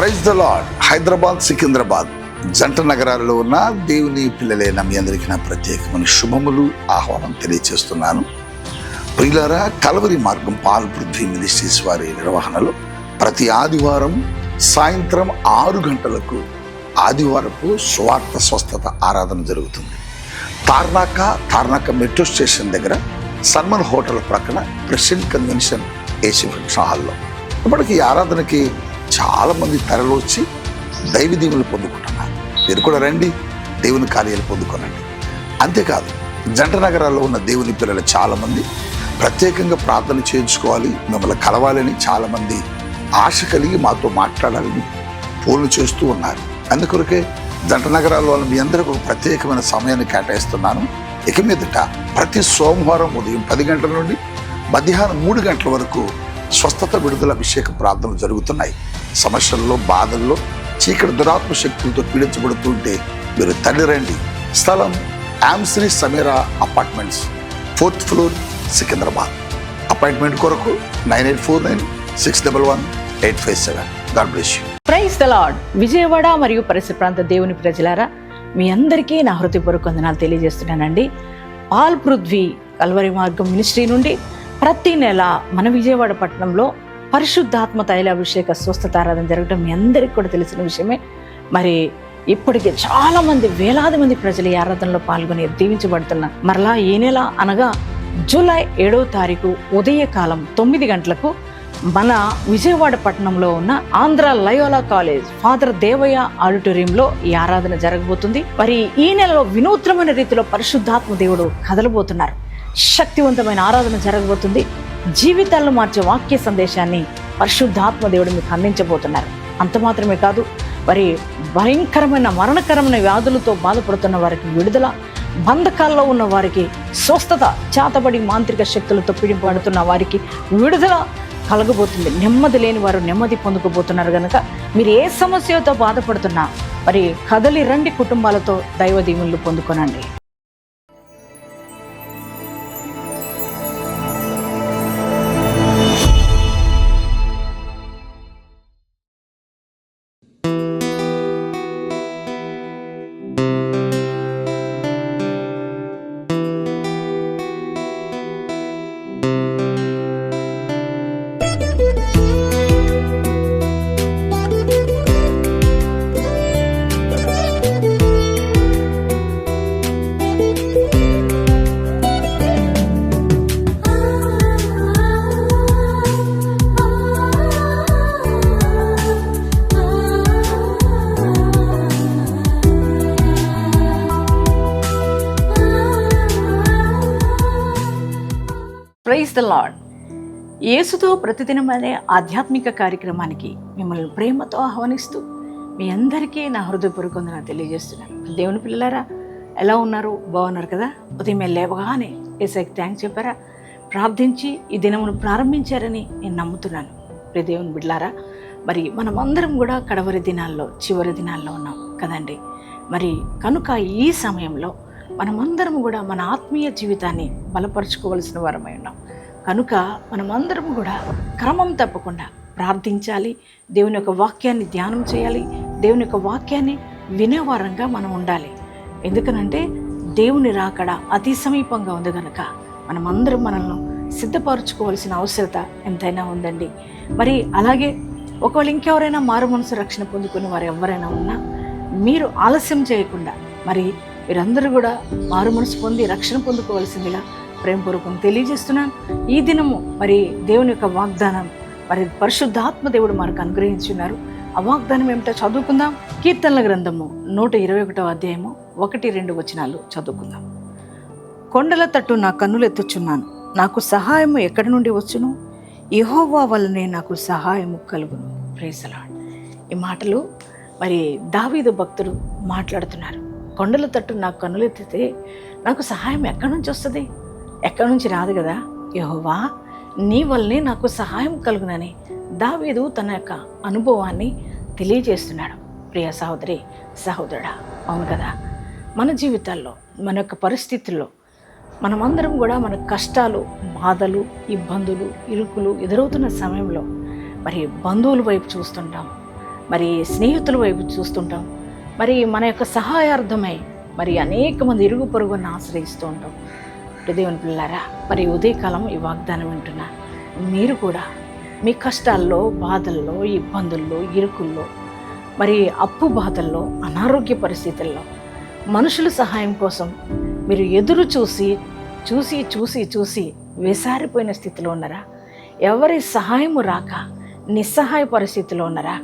Praise the lord. Hyderabad, Secunderabad జంట నగరాల్లో ఉన్న దేవుని పిల్లలైన మీ అందరికీ నా ప్రత్యేకమైన శుభములు, ఆహ్వానం తెలియజేస్తున్నాను. ప్రియులారా, కలవరి మార్గం పాల్ పృథ్వీ మినిస్ట్రీస్ వారి నిర్వహణలో ప్రతి ఆదివారం సాయంత్రం 6 గంటలకు ఆదివారపు స్వార్థ స్వస్థత ఆరాధన జరుగుతుంది. తార్నాక మెట్రో స్టేషన్ దగ్గర సన్మన్ హోటల్ ప్రక్కన ప్రెసిడెంట్ కన్వెన్షన్ ఏసీ ఫంక్షన్ హాల్లో. ఇప్పటికి ఈ ఆరాధనకి చాలామంది తరలి వచ్చి దైవ దీవులు పొందుకుంటున్నారు. మీరు కూడా రండి, దేవుని కార్యాలు పొందుకోనండి. అంతేకాదు, జంట నగరాల్లో ఉన్న దేవుని పిల్లలు చాలామంది ప్రత్యేకంగా ప్రార్థన చేయించుకోవాలి, మిమ్మల్ని కలవాలని చాలామంది ఆశ కలిగి మాతో మాట్లాడాలని ఫోన్లు చేస్తూ ఉన్నారు. అందుకొరకే జంట నగరాల్లో మీ అందరికీ ఒక ప్రత్యేకమైన సమయాన్ని కేటాయిస్తున్నాను. ఇక మీదట ప్రతి సోమవారం ఉదయం 10 గంటల నుండి మధ్యాహ్నం 3 గంటల వరకు స్వస్థత, విడుదల, అభిషేక ప్రార్థనలు జరుగుతున్నాయి. సమస్యల్లో, బాధల్లో, చీకటి దురాత్మ శక్తులతో పీడించబడుతుంటే మీరు తల్లి రండి. స్థలం యామ్శ్రీ Sameera apartments, 4th floor, Secunderabad. Appointment కొరకు 9849611857. God bless you. Praise the Lord. Vijayawada మరియు పరిసర ప్రాంత దేవుని ప్రజలారా, మీ అందరికీ నా హృదయపూర్వక వందనాలు తెలియజేస్తున్నానండి. పాల్ పృథ్వీ కల్వరి మార్గం మినిస్ట్రీ నుండి ప్రతి నెల మన విజయవాడ పట్టణంలో పరిశుద్ధాత్మ తైలాభిషేక స్వస్థత ఆరాధన జరగడం మీ అందరికీ కూడా తెలిసిన విషయమే. మరి ఇప్పటికే చాలా మంది, వేలాది మంది ప్రజలు ఈ ఆరాధనలో పాల్గొని దీవించబడుతున్నారు. మరలా ఈ నెల అనగా జూలై 7వ తారీఖు ఉదయకాలం 9 గంటలకు మన విజయవాడ పట్టణంలో ఉన్న Andhra Loyola college father Devaiah ఆడిటోరియంలో ఈ ఆరాధన జరగబోతుంది. మరి ఈ నెలలో వినూత్నమైన రీతిలో పరిశుద్ధాత్మ దేవుడు కదలబోతున్నారు. శక్తివంతమైన ఆరాధన జరగబోతుంది. జీవితాలను మార్చే వాక్య సందేశాన్ని పరిశుద్ధాత్మ దేవుడు మీకు అందించబోతున్నారు. అంత మాత్రమే కాదు, మరి భయంకరమైన మరణకరమైన వ్యాధులతో బాధపడుతున్న వారికి విడుదల, బంధకాల్లో ఉన్న వారికి స్వస్థత, చేతబడి మాంత్రిక శక్తులతో పీడింపబడుతున్న వారికి విడుదల కలగబోతుంది. నెమ్మది లేని వారు నెమ్మది పొందుకోబోతున్నారు. కనుక మీరు ఏ సమస్యతో బాధపడుతున్నా మరి కదలి రండి, కుటుంబాలతో దైవ దీవెనలు పొందుకోనండి. Praise the lord. యేసుతో ప్రతిదినం అనే ఆధ్యాత్మిక కార్యక్రమానికి మిమ్మల్ని ప్రేమతో ఆహ్వానిస్తూ మీ అందరికీ నా హృదయపూర్వక వందనాలు తెలియజేస్తున్నాను. దేవుని పిల్లలారా, ఎలా ఉన్నారు? బాగున్నారు కదా? ఉదయం లేవగానే యేసయ్యకి థ్యాంక్స్ చెప్పారా? ప్రార్థించి ఈ దినమును ప్రారంభించారని నేను నమ్ముతున్నాను. ప్రియ దేవుని బిడ్డలారా, మరి మనమందరం కూడా కడవరి దినాల్లో, చివరి దినాల్లో ఉన్నాం కదండి. మరి కనుక ఈ సమయంలో మనమందరం కూడా మన ఆత్మీయ జీవితాన్ని బలపరుచుకోవలసిన వారమై ఉన్నాం. కనుక మనమందరం కూడా క్రమం తప్పకుండా ప్రార్థించాలి, దేవుని యొక్క వాక్యాన్ని ధ్యానం చేయాలి, దేవుని యొక్క వాక్యాన్ని వినేవారంగా మనం ఉండాలి. ఎందుకనంటే దేవుని రాకడ అతి సమీపంగా ఉంది కనుక మనమందరం మనల్ని సిద్ధపరచుకోవాల్సిన అవసరత ఎంతైనా ఉందండి. మరి అలాగే ఒకవేళ ఇంకెవరైనా మారు మనసు రక్షణ పొందుకునే వారు ఎవరైనా ఉన్నా మీరు ఆలస్యం చేయకుండా మరి మీరందరూ కూడా మారు మనసు పొంది రక్షణ పొందుకోవాల్సిందిగా ప్రేమపూర్వకం తెలియజేస్తున్నాను. ఈ దినము మరి దేవుని యొక్క వాగ్దానం మరి పరిశుద్ధాత్మ దేవుడు మనకు అనుగ్రహించున్నారు. ఆ వాగ్దానం ఏమిటో చదువుకుందాం. కీర్తనల గ్రంథము 121వ అధ్యాయము 1-2 వచనాలు చదువుకుందాం. కొండల తట్టు నా కన్నులు ఎత్తుచున్నాను, నాకు సహాయము ఎక్కడి నుండి వచ్చును? యెహోవా వల్లనే నాకు సహాయము కలుగును. Praise the lord. ఈ మాటలు మరి దావీదు భక్తుడు మాట్లాడుతున్నారు. కొండల తట్టు నాకు కన్నులు ఎత్తితే నాకు సహాయం ఎక్కడి నుంచి వస్తుంది? ఎక్కడి నుంచి రాదు కదా. యెహోవా నీ వల్లనే నాకు సహాయం కలుగునని దావీదు తన యొక్క అనుభవాన్ని తెలియజేస్తున్నాడు. ప్రియ సహోదరి, సహోదరుడా, అవును కదా. మన జీవితాల్లో, మన యొక్క పరిస్థితుల్లో మనమందరం కూడా మన కష్టాలు, బాధలు, ఇబ్బందులు, ఇరుకులు ఎదురవుతున్న సమయంలో మరి బంధువుల వైపు చూస్తుంటాం, మరి స్నేహితుల వైపు చూస్తుంటాం, మరి మన యొక్క సహాయార్థమై మరి అనేక మంది ఇరుగు పొరుగుని ఆశ్రయిస్తూ ఉంటాం. దేవుని పిల్లారా, మరి ఉదయకాలం ఈ వాగ్దానం వింటున్నా మీరు కూడా మీ కష్టాల్లో, బాధల్లో, ఇబ్బందుల్లో, ఇరుకుల్లో, మరి అప్పు బాధల్లో, అనారోగ్య పరిస్థితుల్లో మనుషుల సహాయం కోసం మీరు ఎదురు చూసి చూసి చూసి చూసి వేసారిపోయిన స్థితిలో ఉన్నారా? ఎవరి సహాయము రాక నిస్సహాయ పరిస్థితిలో ఉన్నారా?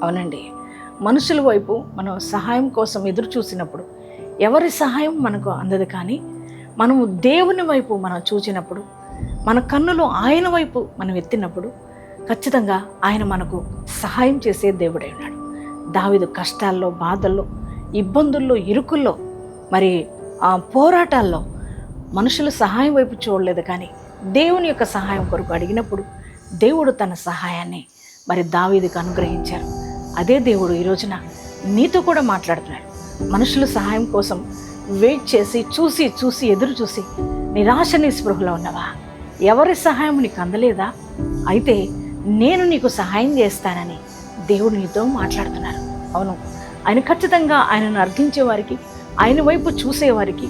అవునండి, మనుషుల వైపు మనం సహాయం కోసం ఎదురు చూసినప్పుడు ఎవరి సహాయం మనకు అందదు. కానీ మనము దేవుని వైపు మనం చూచినప్పుడు, మన కన్నులు ఆయన వైపు మనం ఎత్తినప్పుడు ఖచ్చితంగా ఆయన మనకు సహాయం చేసే దేవుడై ఉన్నాడు. దావీదు కష్టాల్లో, బాధల్లో, ఇబ్బందుల్లో, ఇరుకుల్లో, మరి ఆ పోరాటాల్లో మనుషుల సహాయం వైపు చూడలేదు, కానీ దేవుని యొక్క సహాయం కొరకు అడిగినప్పుడు దేవుడు తన సహాయాన్ని మరి దావీదుకు అనుగ్రహించారు. అదే దేవుడు ఈ రోజున నీతో కూడా మాట్లాడుతున్నాడు. మనుషుల సహాయం కోసం వెయిట్ చేసి చూసి చూసి ఎదురు చూసి నిరాశ నిస్పృహలో ఉన్నవా? ఎవరి సహాయం నీకు అందలేదా? అయితే నేను నీకు సహాయం చేస్తానని దేవుడు నీతో మాట్లాడుతున్నారు. అవును, ఆయన ఖచ్చితంగా ఆయనను అర్థించే వారికి, ఆయన వైపు చూసేవారికి,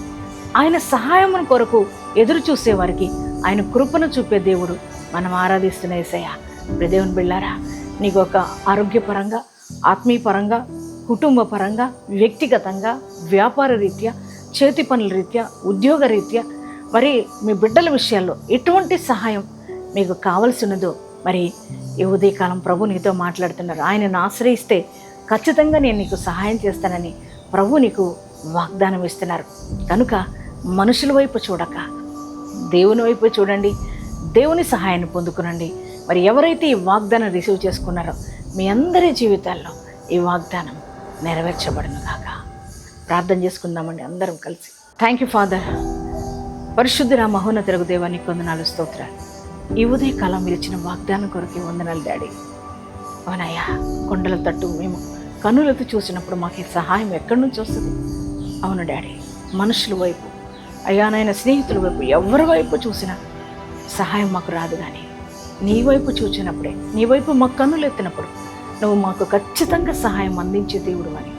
ఆయన సహాయం కొరకు ఎదురు చూసేవారికి ఆయన కృపను చూపే దేవుడు మనం ఆరాధిస్తున్న యేసయ్య. దేవుని బిళ్ళారా, నీకు ఒక ఆరోగ్యపరంగా, ఆత్మీయపరంగా, కుటుంబ పరంగా, వ్యక్తిగతంగా, వ్యాపార రీత్యా, చేతి పనుల రీత్యా, ఉద్యోగ రీత్యా, మరి మీ బిడ్డల విషయాల్లో ఎటువంటి సహాయం మీకు కావలసినదో మరి ఈ ఉదయకాలం ప్రభు నీతో మాట్లాడుతున్నారు. ఆయనను ఆశ్రయిస్తే ఖచ్చితంగా నేను నీకు సహాయం చేస్తానని ప్రభు నీకు వాగ్దానం ఇస్తున్నారు. కనుక మనుషుల వైపు చూడక దేవుని వైపు చూడండి, దేవుని సహాయాన్ని పొందుకునండి. మరి ఎవరైతే ఈ వాగ్దానం రిసీవ్ చేసుకున్నారో మీ అందరి జీవితాల్లో ఈ వాగ్దానం నెరవేర్చబడును గాక. ప్రార్థన చేసుకుందామండి అందరం కలిసి. Thank you father. పరిశుద్ధుల మహోన్నతులకు దేవానికి వందనాలు, స్తోత్రాలు. ఈ ఉదయకాలం మీరు ఇచ్చిన వాగ్దానం కొరకు వందనాలు డాడీ. అవునయ్యా, కొండల తట్టు మేము కన్నులతో చూసినప్పుడు మాకు ఈ సహాయం ఎక్కడి నుంచి వస్తుంది? అవును డాడీ, మనుషుల వైపు, అయ్యా నాయన స్నేహితుల వైపు, ఎవరి వైపు చూసినా సహాయం మాకు రాదు. కానీ నీ వైపు చూసినప్పుడే, నీ వైపు మా కన్నులు ఎత్తినప్పుడు నువ్వు మాకు ఖచ్చితంగా సహాయం అందించే దేవుడు అని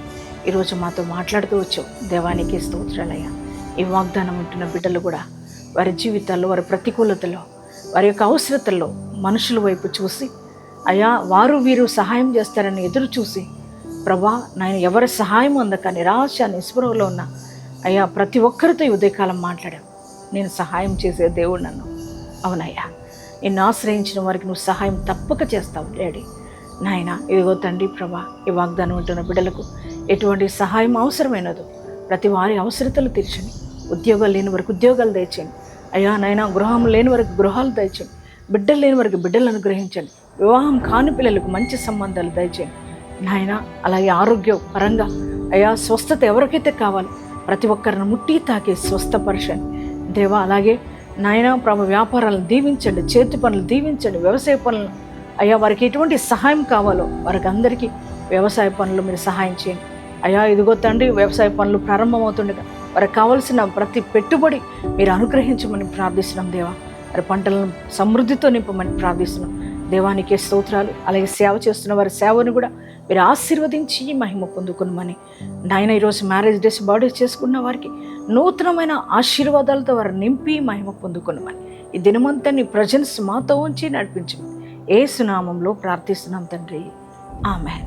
ఈరోజు మాతో మాట్లాడుతూ వచ్చావు. దేవానికి స్తోత్రాలయ్యా. ఈ వాగ్దానం ఉంటున్న బిడ్డలు కూడా వారి జీవితాల్లో, వారి ప్రతికూలతలో, వారి యొక్క అవసరతల్లో మనుషుల వైపు చూసి అయ్యా వారు వీరు సహాయం చేస్తారని ఎదురు చూసి ప్రభా నేను ఎవరి సహాయం అందక నిరాశ నిస్పృహలో ఉన్న అయ్యా ప్రతి ఒక్కరితో ఈ ఉదయకాలం మాట్లాడావు. నేను సహాయం చేసే దేవుడు నన్ను. అవునయ్యా, నిన్ను ఆశ్రయించిన వారికి నువ్వు సహాయం తప్పక చేస్తావు డాడీ. నాయన ఇదిగో తండ్రి ప్రభా, ఈ వాగ్దానం ఉంటున్న బిడ్డలకు ఎటువంటి సహాయం అవసరమైనదో ప్రతి వారి అవసరతలు తీర్చండి. ఉద్యోగాలు లేని వరకు ఉద్యోగాలు దయచేయండి అయ్యా నాయన. గృహం లేని వరకు గృహాలు దయచేయండి. బిడ్డలు లేని వరకు బిడ్డలను అనుగ్రహించండి. వివాహం కాని పిల్లలకు మంచి సంబంధాలు దయచేయండి నాయన. అలాగే ఆరోగ్య పరంగా అయ్యా స్వస్థత ఎవరికైతే కావాలో ప్రతి ఒక్కరిని ముట్టి తాకి స్వస్థపరచండి దేవా. అలాగే నాయన ప్రభు వ్యాపారాలను దీవించండి, చేతి పనులు దీవించండి, వ్యవసాయ పనులు అయ్యా వారికి ఎటువంటి సహాయం కావాలో వారికి అందరికీ వ్యవసాయ పనులు మీరు సహాయం చేయండి అయ్యా. ఇదిగో తండ్రి, వ్యవసాయ పనులు ప్రారంభమవుతుండగా వారికి కావలసిన ప్రతి పెట్టుబడి మీరు అనుగ్రహించమని ప్రార్థిస్తున్నాం దేవా. వారి పంటలను సమృద్ధితో నింపమని ప్రార్థిస్తున్నాం దేవానికే స్తోత్రాలు. అలాగే సేవ చేస్తున్న వారి సేవను కూడా మీరు ఆశీర్వదించి మహిమ పొందుకున్నామని నాయన. ఈరోజు మ్యారేజ్ డేస్, బర్త్డేస్ చేసుకున్న వారికి నూతనమైన ఆశీర్వాదాలతో వారు నింపి మహిమ పొందుకున్నామని ఈ దినమంతా నీ ప్రజెన్స్ మాతో ఉంచి నడిపించమని యేసు నామములో ప్రార్థిస్తున్నాం తండ్రి. ఆమేన్.